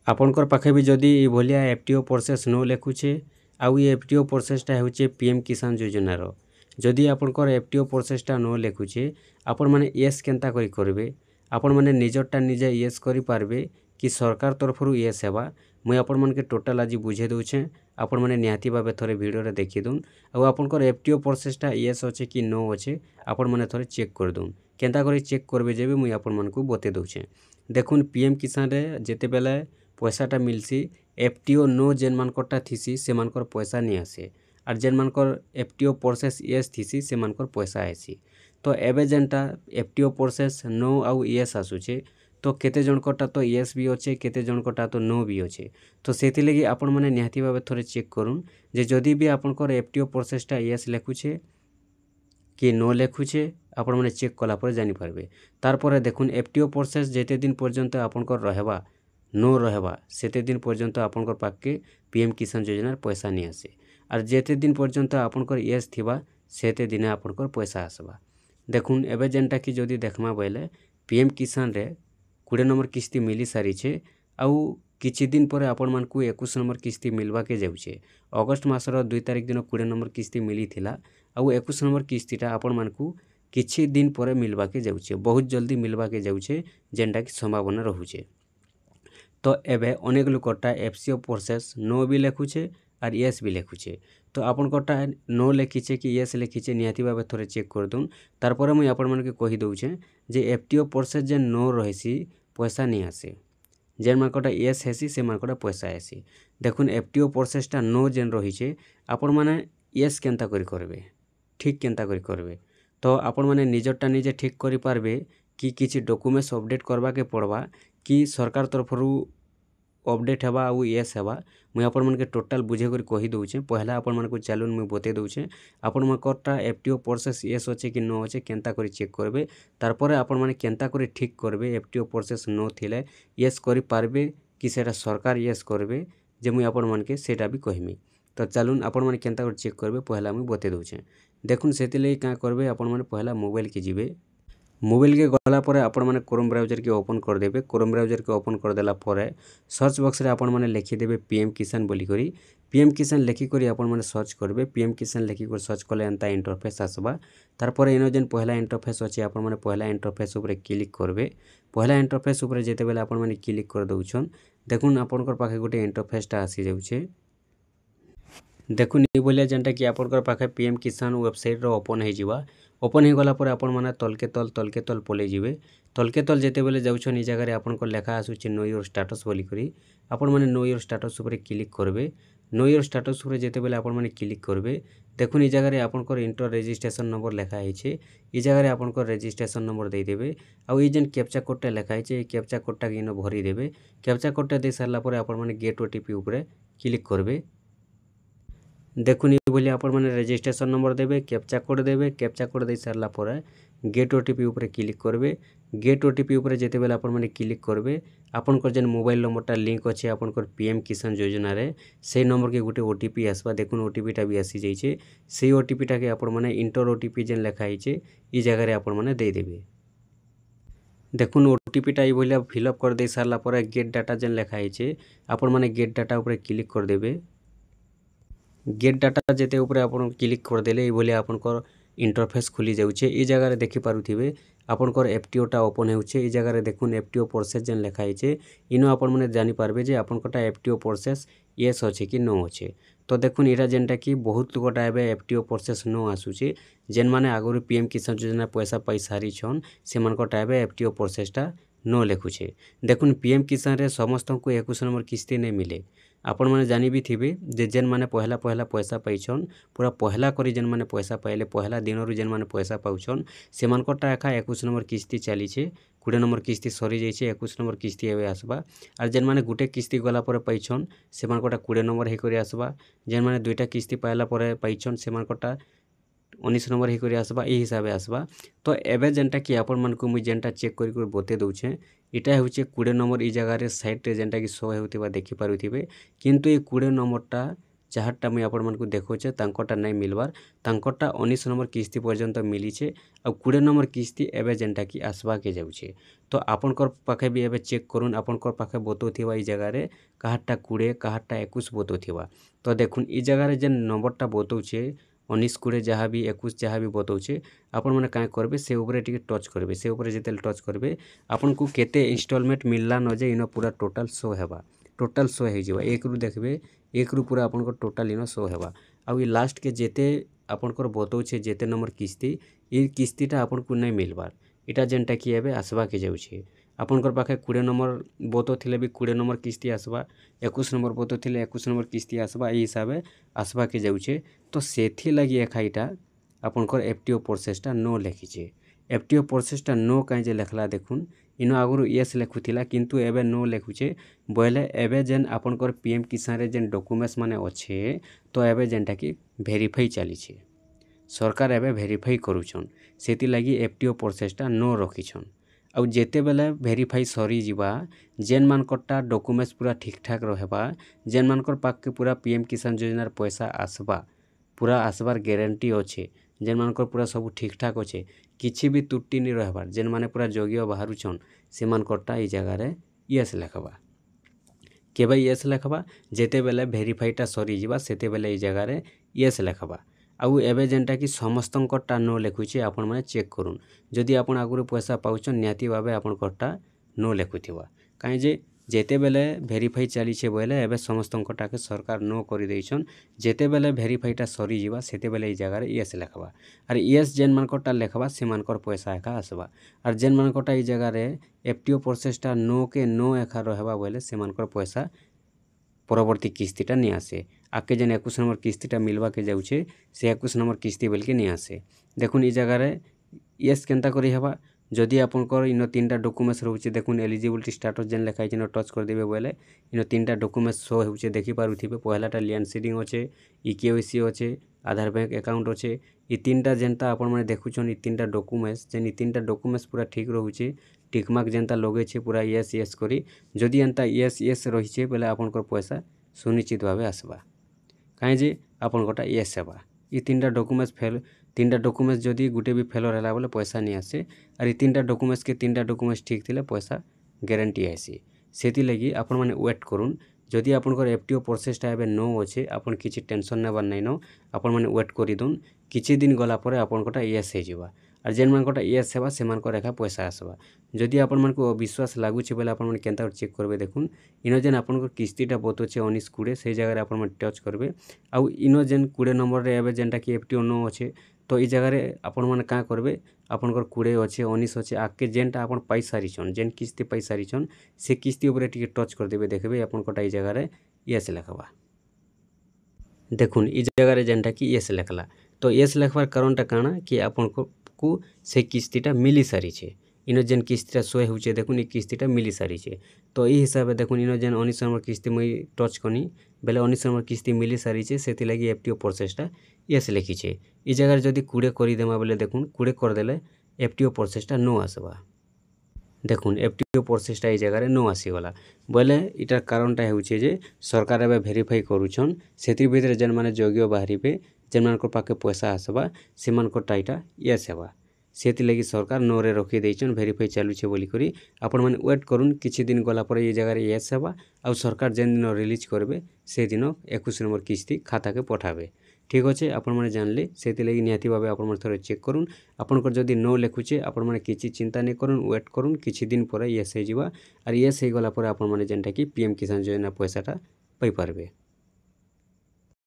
आपणकर पाखे भी जदि भलिया एफटीओ प्रोसेस न लिखुचे आउ ये एफटीओ प्रोसेसटा होचे पीएम किसान योजनार जदि आपणकर एफटीओ प्रोसेसटा न लिखुचे आपण माने येस केनता करी करबे आपण माने निजरटा निजे येस करि पारबे कि सरकार तरफरु येस हेबा मुई आपण मानके टोटल आज बुझे दउछे आपण माने निहाती भाबे थोरे वीडियो रे देखि दुन आउ आपणकर एफटीओ प्रोसेसटा येस अच्छे कि नो अच्छे आपण माने थोरे चेक कर दुन केनता करी चेक करबे जेबे मुई आपण मानकु बते दउछे। देखुन पीएम किसान रे जेते बेले पैसाटा मिलसी एफटीओ नो जेन मानकरटा थीसी से मानकर पैसा नहीं आसे और जेन मानकर एफटीओ प्रोसेस येस थीसी से मानकर पैसा आसी। तो एबे जेनटा एफटीओ प्रोसेस नो आउ येस आसुचे तो केते जनकटा तो येस भी अच्छे केते जनकटा तो नो भी अच्छे। तो सेति लगी आपण माने निहाती भाबे थोरे चेक करूँ जे जदि भी आपनकर एफटीओ प्रोसेसटा येस लेखुचे कि नो लेखुचे आपण माने चेक कला पर जानि पारबे। तार परे देखुन एफटीओ प्रोसेस जेते दिन पर्यंत आपनकर रहबा नो रहबा सेते दिन पर्यंत आपनकर पाके पीएम किसान योजनार पैसा नहीं आसे और जेते दिन पर्यंत आपनकर येस थिबा सेते दिन आपनकर पैसा आसबा। देखुन एबे जेनटा कि जदि देखमा बोले पीएम किसान रे 20 नंबर किस्ती मिली सारी छे आउ किछि दिन पर आपण मानकु 21 नंबर किस्ती मिलवा के जाउछे। अगस्त मासर 2 तारिख दिन 20 नंबर किस्ती मिली थिला आउ 21 नंबर किस्तीटा आपण मानकु किछि दिन पर मिलवा के जाउछे बहुत जल्दी मिलवा के जाउछे जेनटा कि संभावना रहुछे। तो एबे अनेक लोकटा एफसीओ प्रोसेस नो भी लेखुचे और येस भी लेखुचे। तो आपनकटा नो लेखिचे कि येस लेखिचे निहाती भाबे थोरे चेक कर दून तार परे मुई आपण मानके कहि दउछे जे एफटीओ प्रोसेस जे नो रहिसी पैसा नहीं आसे जेन मानकटा येस हेसी से मानकटा पैसा आसी। देखुन एफटीओ प्रोसेसटा नो जेन रहिचे आपण माने येस केनता करी करबे ठीक केनता करी करबे तो आपण माने निजरटा निजे ठीक करि पारबे कि किछि डॉक्यूमेंट्स अपडेट करबा के पड़बा कि सरकार तरफरु अपडेट हेबा आउ येस हेबा मुई आपण मानके टोटल बुझे करी कहि दउछे। पहला आपण मानकु चलून मुई बते दउछे आपण मानकटा एफटीओ प्रोसेस येस अच्छे कि नो अच्छे केनता करी चेक करबे तार परे आपण माने केनता करी ठीक करबे एफटीओ प्रोसेस नो थिले येस करि पारबे कि सेटा सरकार येस करबे जे मुई आपण मानके सेटा भी कहमी। तो चलून आपण माने केनता करी चेक करबे पहला मुई बते दउछे। देखुन सेति लई का करबे आपण माने पहला मोबाइल के जिबे मोबाइल के गला परे आपण माने क्रोम ब्राउजर के ओपन कर देबे क्रोम ब्राउजर के ओपन कर देला परे सर्च बॉक्स रे आपण माने लिखि देबे पीएम किसान बोली करी पीएम किसान लिखि करी आपण माने सर्च करबे पीएम किसान लिखि कर सर्च कले एंता इंटरफेस आसबा। तार परे इनो जेन पहला इंटरफेस अछि आपण माने पहला इंटरफेस ऊपर क्लिक करबे पहला इंटरफेस ऊपर जेते बेले आपण माने क्लिक कर दउछन देखुन आपनकर पाखे गोटे इंटरफेसटा आसी जाउछे। देखुन ये बोलिया जेनटा कि आपनकर पाखे पीएम किसान वेबसाइट रो ओपन हे जिवा ओपन हे गला पर आपण माने तलके तल पले जिवे तलके तल जेते बेले जाउछन ई जगह रे आपनकर लेखा आसुचे नो योर स्टेटस बोली करी आपण माने नो योर स्टेटस ऊपर क्लिक करबे नो योर स्टेटस ऊपर जेते बेले आपण माने क्लिक करबे देखुन ई जगह रे आपनकर इंटर रजिस्ट्रेशन नंबर लेखा आइछे ई जगह रे आपनकर रजिस्ट्रेशन नंबर दे देबे आउ ई जेन कैप्चा कोडटा लेखा आइछे ई कैप्चा कोडटा इनो भरी देबे कैप्चा कोडटा दे सारला परे आपण माने गेट ओटीपी ऊपर क्लिक करबे। देखुन ये बोली आपण माने रजिस्ट्रेशन नंबर देबे कैप्चा कोड दे सारला परे गेट ओटीपी ऊपर क्लिक करबे गेट ओटीपी ऊपर जेते बेले आपण माने क्लिक करबे आपनकर जेन मोबाइल नंबरटा लिंक अछि आपनकर पीएम किसान योजना रे सेही नंबर के गुटे ओटीपी आसबा देखुन ओटीपीटा भी आसी जाइछे सेही ओटीपीटा के आपण माने इंटर ओटीपी जेन लेखा आइछे ई जगह रे आपण माने दे देबे। देखुन ओटीपीटा ई बोलिया फिलअप कर दे सारला परे गेट डाटा जेन लेखा आइछे आपण माने गेट डाटा ऊपर क्लिक कर देबे गेट डाटा जेते ऊपर आपण क्लिक कर देले ई बोलिया आपनकर इंटरफेस खुली जाउछे ई जगह रे देखि पारुथिबे आपनकर एफटीओटा ओपन होउछे ई जगह रे देखुन एफटीओ प्रोसेस जेन लेखा आइछे इनो आपण माने जानि पारबे जे आपनकटा एफटीओ प्रोसेस येस अछि कि नो अछि। तो देखुन इरा जेनटा कि बहुत लोगटा एबे एफटीओ प्रोसेस नो आसुचे जेन माने आगुरु पीएम किसान योजना पैसा पाई सारी छन से मानकटा एबे एफटीओ प्रोसेसटा नो लेखुछे। देखुन पीएम किसान रे समस्त को 21 नंबर किस्ती नहीं मिले आपण माने जानि भी थिबे जे जेन माने पहला पैसा पाइछन पूरा पहला करी जेन माने पैसा पाइले पहला दिन रु जेन माने पैसा पाउछन से मानकटा एका 21 नंबर किस्ती चली छे 20 नंबर किस्ती सरी जाइछे 21 नंबर किस्ती एबे आसबा और जेन माने गुटे किस्ती गला पर पाइछन से मानकटा 20 नंबर हे करी आसबा जेन माने दुईटा किस्ती पाइला पर पाइछन से मानकटा 19 नंबर ही करी आसबा ई हिसाबे आसबा। तो एबे जेनटा कि आपण मानकु मुई जेनटा चेक करी कर बते दउछे इटा होचे 20 नंबर ई जगह रे साइड रे जेनटा कि शो हेउतिबा देखि पारुथिबे किंतु ए 20 नंबरटा जहाँटा मुई आपण मानकु देखौछे तांकोटा नहीं मिलबार, तांकोटा 19 नंबर किस्ती पर्यंत मिलीछे आ 20 नंबर किस्ती एबे जेनटा कि आसबा के जाउछे। तो आपनकर पाखे भी एबे चेक करूँ, आपनकर पाखे बतौथिबा ई जगह रे काहारटा 20 काहारटा 21 बतौथिबा। तो देखुन ई जगह रे जेन नंबरटा बतौछे 19 20 जहाँ भी 21 जहाँ भी बतौछे आपण माने काँ करबे से ऊपर टिके टच करबे। से ऊपर जेतेल टच करबे आपन को केते इंस्टॉलमेंट मिलला न जे इनो पूरा टोटल शो हेबा, टोटल शो हे जिवा। एक रु देखबे, एक रु पूरा आपन को टोटल इनो शो हेबा। आ ई लास्ट के जेते आपन को बतौछे जेते नंबर किस्ती, ई किस्तीटा आपन को नहीं मिलबार। इटा जेनटा कि एबे आसबा के जाउछे। आपनकर पाखे 20 नंबर बतौथिले भी 20 नंबर किस्ती आसबा, 21 नंबर बतौथिले 21 नंबर किस्ती आसबा, ई हिसाबे आसबा के जाउछे। तो सेथि लगी एखाइटा आपनकर एफटीओ प्रोसेसटा नो लेखिछे। एफटीओ प्रोसेसटा नो काई जे लेखला देखुन, इनो आगुरु येस लेखुथिला किंतु एबे नो लेखुछे। बोले एबे जेन आपनकर पीएम किसान रे जेन डॉक्यूमेंट्स माने अच्छे तो एबे जेनटा कि वेरीफाई चलीछे। सरकार एबे वेरीफाई करूछन, सेति लगी एफटीओ प्रोसेसटा नो रखिछन। आउ जेते बेले वेरीफाई सरी जिबा, जेन मानकरटा डॉक्यूमेंट्स पूरा ठीक ठाक रहबा, जेन मानकर पाके पूरा पीएम किसान योजनार पैसा आसबा, पूरा आसबार ग्यारंटी अच्छे, जेन मानकर पूरा सब ठीक ठाक अच्छे, किछि भी त्रुटि नहीं रहबार, जेन माने पूरा जोग्य बाहरुछन से मानकरटा ई जगह रे येस लेखबा। केबे येस लेखबा जेते बेले वेरीफाईटा सरी जिबा सेते बेले ई जगह रे येस लेखबा। आउ एबे जेनटा कि समस्तंकरटा नो लेखुछे आपण माने चेक करूँ। जदि आपण आगुरु पैसा पाउछन निहाती भाबे आपनकरटा नो लेखुथिबा। काहे जे जेते बेले वेरीफाई चलीछे बोले एबे समस्तंकटा के सरकार नो करि दैछन। जेते बेले वेरीफाईटा सरी जिबा सेते बेले ई जगह रे येस लेखबा। आर येस जेन मानकरटा लेखबा से मानकर पैसा एका आसबा। आर जेन मानकरटा ई जगह रे एफटीओ प्रोसेसटा नो के नो एका रहबा बोले से मानकर पैसा परवर्ती किस्तीटा नहीं आसे। आके जेन 21 नंबर किस्तीटा मिलवा के जाउछे से 21 नंबर किस्ती बोल के नहीं आसे। देखुन ई जगह रे येस केनता करि हेबा। जदि आपनकर इनो 3टा डॉक्यूमेंट्स रहउछे देखुन एलिजिबिलिटी स्टेटस जेन लेखा इनो टच कर देबे बोले इनो 3टा डॉक्यूमेंट्स शो हेउछे देखि पारुथिबे। पहलाटा लैंड सीडिंग अच्छे, ईकेवाईसी अच्छे, आधार बैंक अकाउंट अच्छे। ई 3टा जेनता आपण माने देखुछन ई 3टा डॉक्यूमेंट्स जेन ई 3टा डॉक्यूमेंट्स पूरा ठीक रहउछे, टिक मार्क जेनता लगेछे पूरा येस येस करी। जदि एनता येस येस रहिछे बोले आपनकर पैसा सुनिश्चित भावे आसबा। काहे जे आपनकटा येस हेबा। ई 3टा डॉक्यूमेंट्स फेल, 3टा डॉक्यूमेंट्स जदि गुटे भी फेलर होला बोले पैसा नहीं आसे। और ई 3टा डॉक्यूमेंट्स के 3टा डॉक्यूमेंट्स ठीक थिले पैसा ग्यारंटी आसी। सेति लगी आपण माने वेट करूँ। जदि आपनकर एफटीओ प्रोसेसटा एबे नो अच्छे आपण किछि टेंशन नेबार नै न, आपण माने वेट करि दुन। किछि दिन गला परे आपनकटा येस हे जिबा। और जेन मानकटा येस हेबा से मानकर एका पैसा आसबा। जदि आपण मानकु अविश्वास लागुछे बोले आपण माने केनता चेक करबे देखुन। इनो जेन आपनकर किस्तीटा बतौछे 19 20 से जगह रे आपण माने टच करबे। आउ इनो जेन 20 नंबर रे एबे जेनटा कि एफटीओ नो अच्छे तो ई जगह रे आपण माने का करबे आपनकर 20 अच्छे 19 अच्छे आके जेनटा आपण पाई सारिछन, जेन किस्ती पाई सारिछन से किस्ती ऊपर टिके टच कर देबे देखबे आपनकटा ई जगह रे येस लेखबा। देखुन ई जगह रे जेनटा कि येस लेखला। तो येस लेखबार कारणटा काना कि आपनको से किस्तीटा मिली सारिछे। इनो जेन किस्तीटा शो हेउछे देखुन ई किस्तीटा मिली सारिछे। तो ई हिसाबे देखुन इनो जेन 19 नंबर किस्ती मुई टच कनी बेले 19 नंबर किस्ती मिली सारिछे सेति लागि एफटीओ प्रोसेसटा येस लेखिछे। ई जगह रे जदि 20 करि देमा बेले देखुन 20 कर देले एफटीओ प्रोसेसटा नो आसबा। देखुन एफटीओ प्रोसेसटा ई जगह रे नो आसीगला बोले इटार कारणटा हेउछे जे सरकार एबे वेरीफाई करूछन। सेति भितरे जेन माने जोग्य बाहरिबे, जेन मानकर पाके पैसा आसबा से मानकरटा इटा येस हेबा। सेति लगी सरकार नो रे रखि दैछन वेरीफाई चालुछे बोली करी। आपण माने वेट करूँ किछि दिन गला परे ई जगह रे येस हेबा। आउ सरकार जेन दिन रिलीज करबे से दिन 21 नंबर किस्ती खाता के पठाबे। ठीक अच्छे आपण माने जानले सेति लगी निहाती भाबे आपण माने थोड़े चेक करूँ। आपनकर जदि नो लेखुछे आपण माने किछि चिंता नै करूँ, वेट करूँ किछि दिन परे येस हे जिबा। और येस हे गला परे आपण माने जेनटा कि पीएम किसान योजना पैसाटा पाई पारबे।